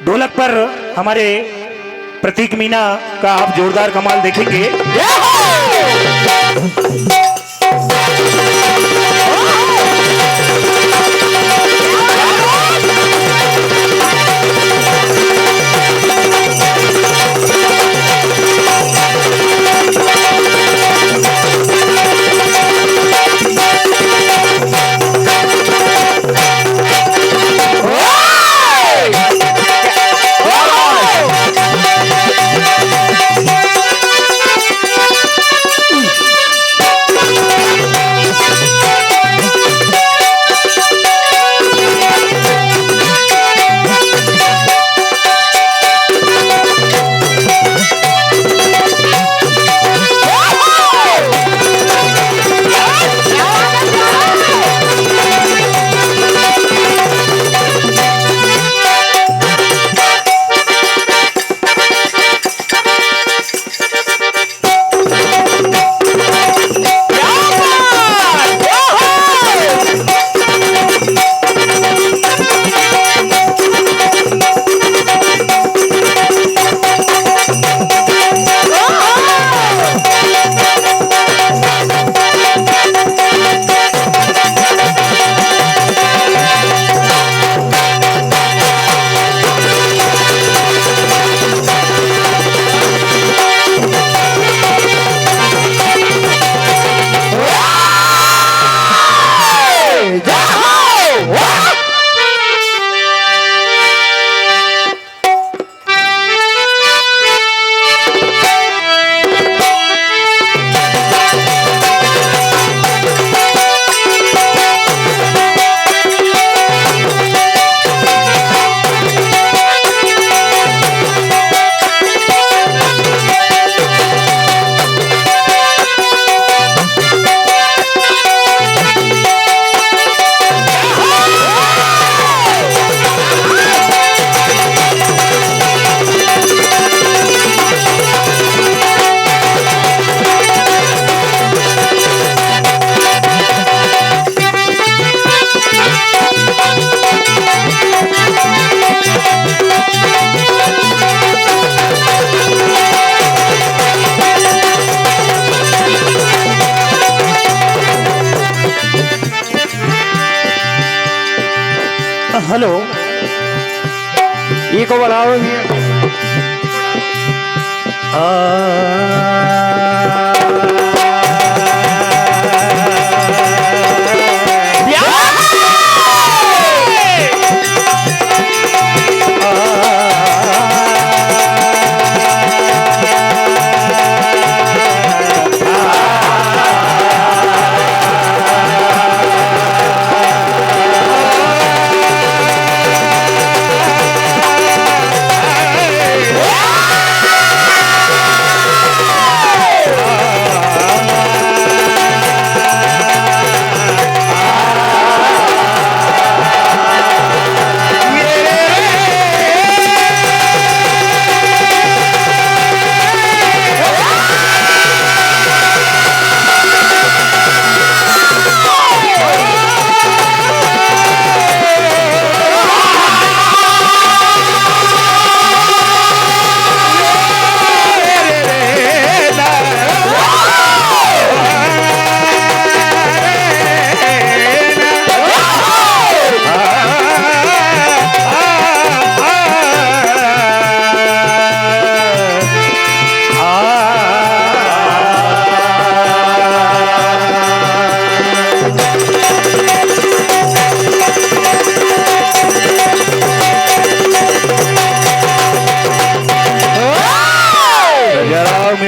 ढोलक पर हमारे प्रतीक मीना का आप जोरदार कमाल देखेंगे। हेलो, ई को बढ़ाओ।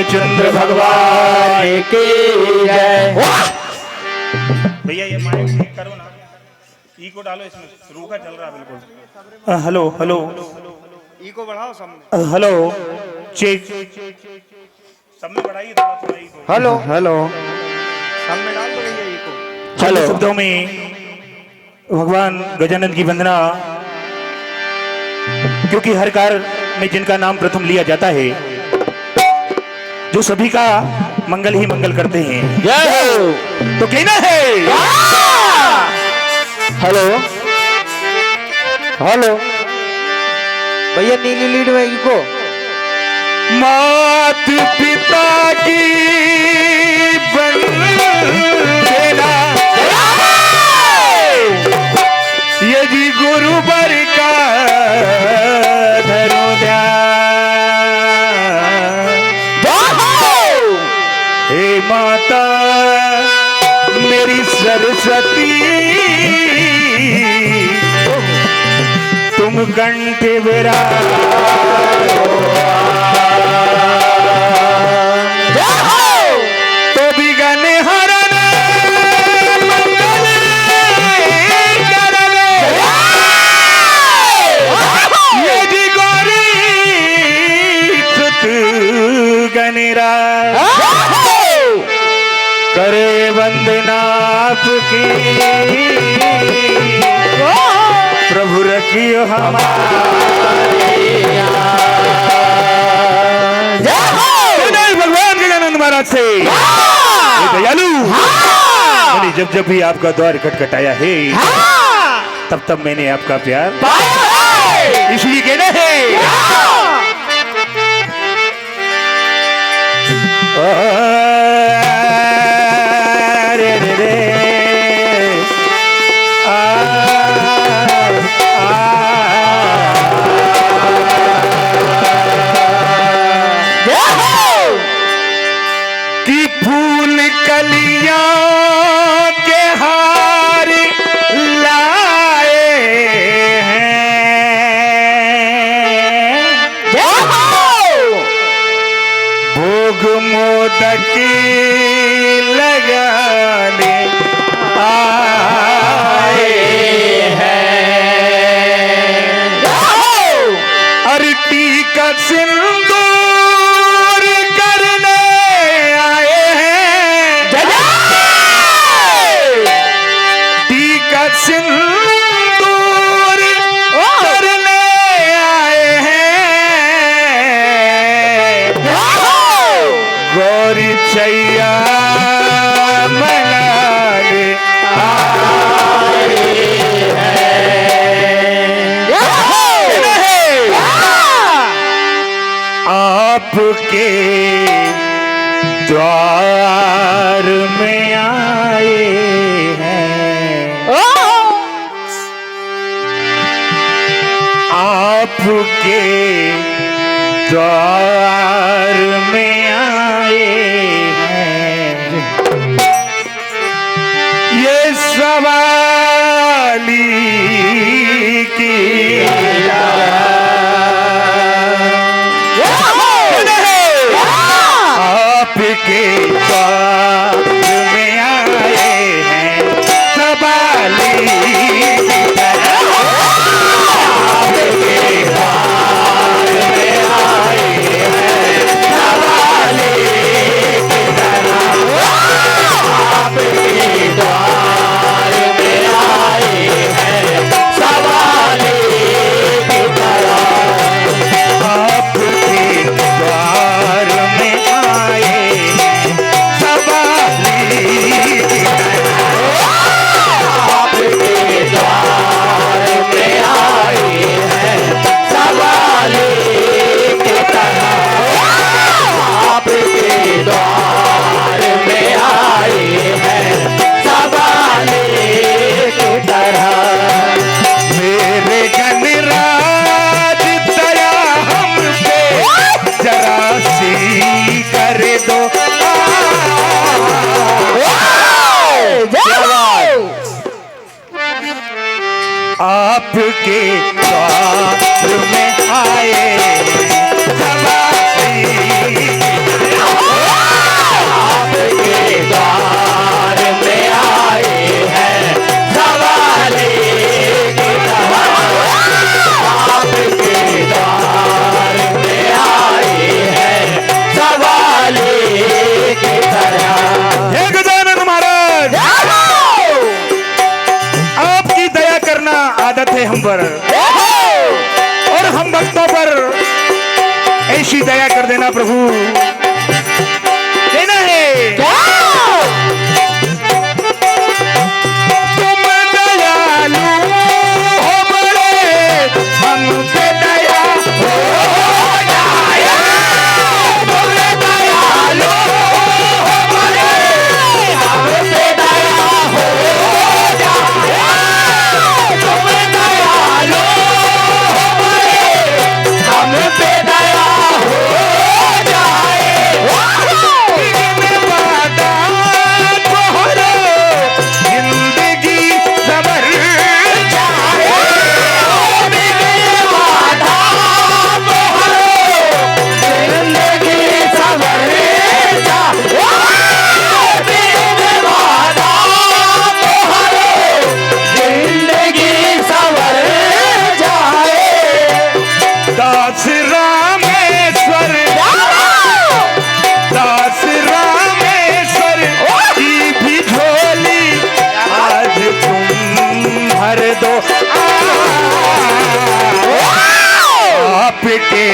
चंद्र भगवान की जय। भैया ये माइक ठीक करो ना, ई को डालो इसमें, रूखा चल रहा है बिल्कुल। हेलो हेलो, ई को बढ़ाओ सामने। हेलो चेक, सब में बढ़ाइए थोड़ा थोड़ा ई को। हेलो हेलो, सामने डाल दो भैया ई को। हेलो शब्दों में भगवान गजानन की वंदना, क्योंकि हर कार्य में जिनका नाम प्रथम लिया जाता है, जो सभी का मंगल ही मंगल करते हैं। जय हो। तो कहना है हेलो हेलो, भैया नीली लीड में इको। मात पिता की बंदेना यदि गुरु बर का धरो ध्यान। हे माता मेरी सरस्वती तुम कंठ विराजो तो विघ्न हरण मंगल करले यदि गौरी सुत गणराज करे वंदना आपकी प्रभु रखियो हमारे भगवान गजानंद महाराज से ये दयालु मैंने जब जब भी आपका द्वार खटखटाया है तब तब मैंने आपका प्यार इसलिए कहना है रे रे रे कि फूल कलियां के हार लाए हैं भोग मोदक लगाने आए हैं अरती का सिंदूर करने आए हैं टीका सिंदूर करने आए हैं गौरी चैया मनाने आए हैं आपके द्वार में आए हैं आपके द्वार में आए हैं ये सवाली की आपके द्वार में आए हैं सवाली की तरह आपके द्वार में आए हैं सवाली की तरह आपके द्वार में आए हैं सवाली की तरह आपके द्वार में आए हैं सवाली की तरह आपके द्वार में आए हैं सवाली की तरह आपके द्वार में आए हैं सवाली की तरह मेरे गणराज दया हम पे जरा सी कर दो आपके द्वार में आए सवाली आपके द्वार में आए हैं सवाली की तरह आपके द्वार में आए हैं सवाली की तरह हे गजानन महाराज आपकी दया करना आदत है हम पर और हम भक्तों पर ऐसी दया कर देना प्रभु देना है तुम दयालु हो बड़े हम पे दया दास रामेश्वर की भी झोली आज तुम भर दो आपके